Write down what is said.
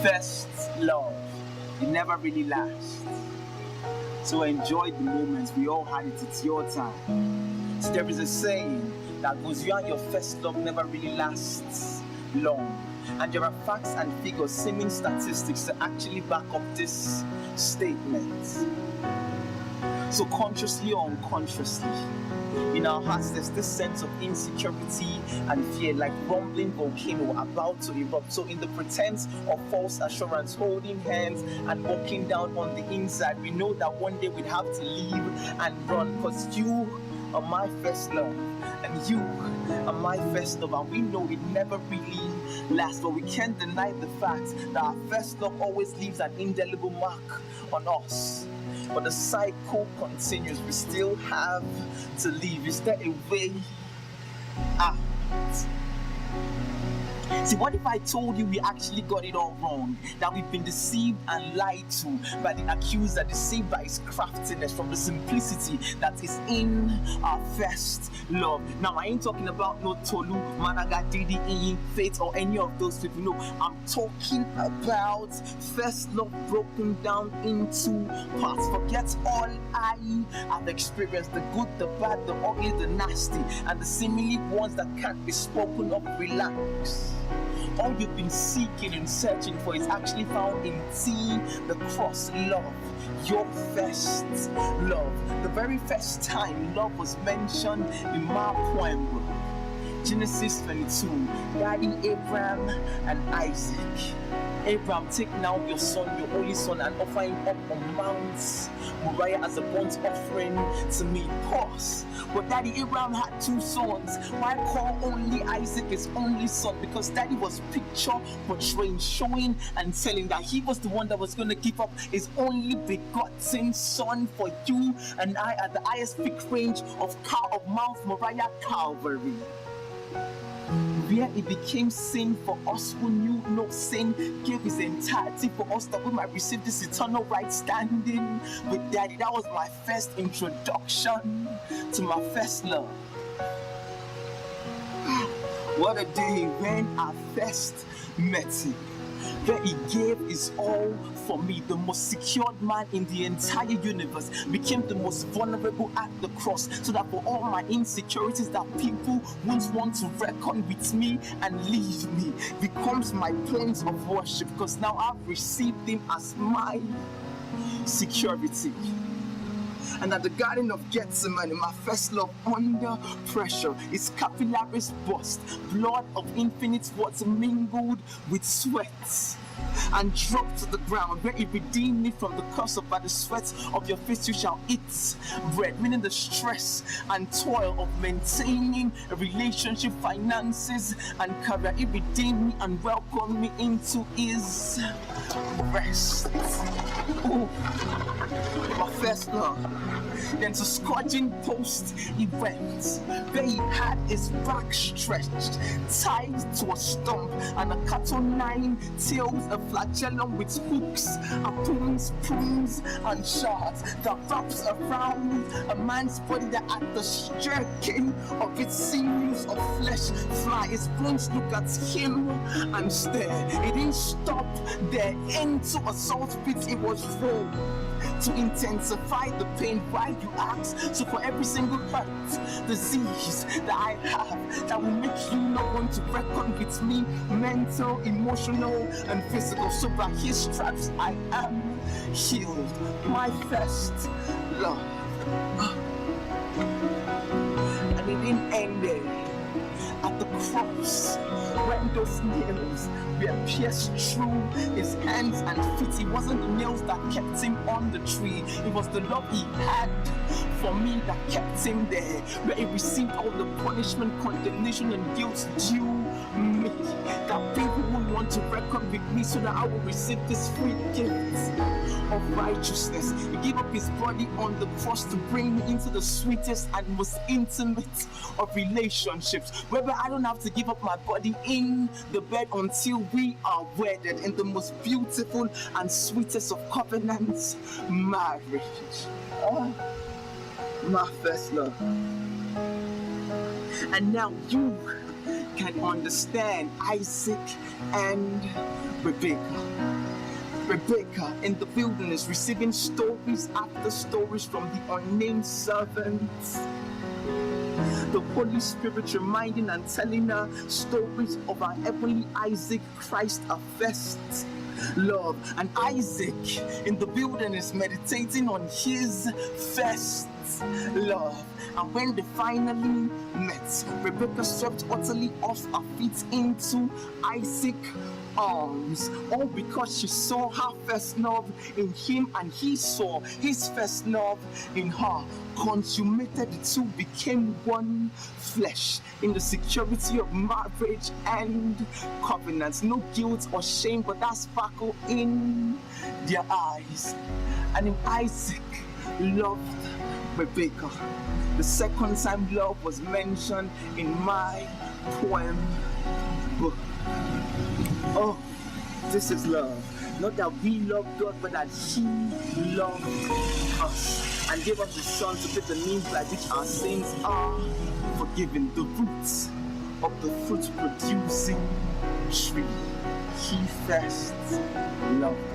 First love, it never really lasts. So enjoy the moments. We all had it. It's your time. So there is a saying that goes, you and your first love never really lasts long. And there are facts and figures, seeming statistics to actually back up this statement. So consciously or unconsciously, in our hearts there's this sense of insecurity and fear, like rumbling volcano about to erupt. So in the pretense of false assurance, holding hands and walking down on the inside, we know that one day we'd have to leave and run, because you are my first love and you are my first love, and we know it never really lasts. But we can't deny the fact that our first love always leaves an indelible mark on us. But the cycle continues. We still have to leave. Is there a way out? See, what if I told you we actually got it all wrong? That we've been deceived and lied to by the accuser, deceived by his craftiness, from the simplicity that is in our first love. Now, I ain't talking about no Tolu, Managa, Didi, Iyi, Faith, or any of those people. No, I'm talking about first love broken down into parts. Forget all I have experienced, the good, the bad, the ugly, the nasty, and the seemingly ones that can't be spoken of. Relax. All you've been seeking and searching for is actually found in T, the cross love, your first love. The very first time love was mentioned in my poem book, Genesis 22, guiding Abraham and Isaac. Abraham, take now your son, your only son, and offer him up on Mount Moriah as a burnt offering to me. Pause. But Daddy Abraham had two sons. Why call only Isaac his only son? Because Daddy was picture portraying, showing and telling that he was the one that was going to give up his only begotten son for you and I at the highest peak range of Mount Moriah, Calvary, where it became sin for us who knew no sin, gave his entirety for us that we might receive this eternal right standing with Daddy. That was my first introduction to my first love. What a day when I first met him, where he gave his all for me. The most secured man in the entire universe became the most vulnerable at the cross, so that for all my insecurities that people won't want to reckon with me and leave me, becomes my point of worship, because now I've received him as my security. And at the Garden of Gethsemane, my first love, under pressure, his capillaries burst, blood of infinite water mingled with sweat and dropped to the ground, where he redeemed me from the curse of, by the sweat of your face you shall eat bread, meaning the stress and toil of maintaining a relationship, finances and career. He redeemed me and welcomed me into his rest. Oh, my first love. Then to scourging post he went, where he had his back stretched, tied to a stump, and a cat on 9 tails, a flagellum with hooks, harpoons, prunes, and shards that wraps around a man's body, that at the striking of its sinews of flesh fly. His bones look at him and stare. It didn't stop there. Into a salt pit it was rolled to intensify the pain. Why, you ask? So for every single hurt, disease that I have, that will make you not want to reckon with me, mental, emotional, and physical. So by his stripes I am healed. My first love. And it didn't end there. At the cross, when those nails were pierced through his hands and feet, it wasn't the nails that kept him on the tree, it was the love he had for me that kept him there, where he received all the punishment, condemnation, and guilt due me, that people will want to reckon with me, so that I will receive this free gift of righteousness. He gave up his body on the cross to bring me into the sweetest and most intimate of relationships, whereby I don't have to give up my body in the bed until we are wedded in the most beautiful and sweetest of covenants, marriage. My first love. And now you can understand Isaac and Rebekah. Rebekah in the wilderness, receiving stories after stories from the unnamed servants. The Holy Spirit reminding and telling her stories of our heavenly Isaac, Christ, our first love. And Isaac in the wilderness, meditating on his first love. And when they finally met, Rebekah swept utterly off her feet into Isaac's arms, all because she saw her first love in him and he saw his first love in her. Consummated, the two became one flesh in the security of marriage and covenants. No guilt or shame, but that sparkle in their eyes. And if Isaac loved Rebekah, the second time love was mentioned in my poem book. Oh, this is love. Not that we love God, but that He loved us and gave us His Son to be the means by which our sins are forgiven. The roots of the fruit-producing tree. He first loved us.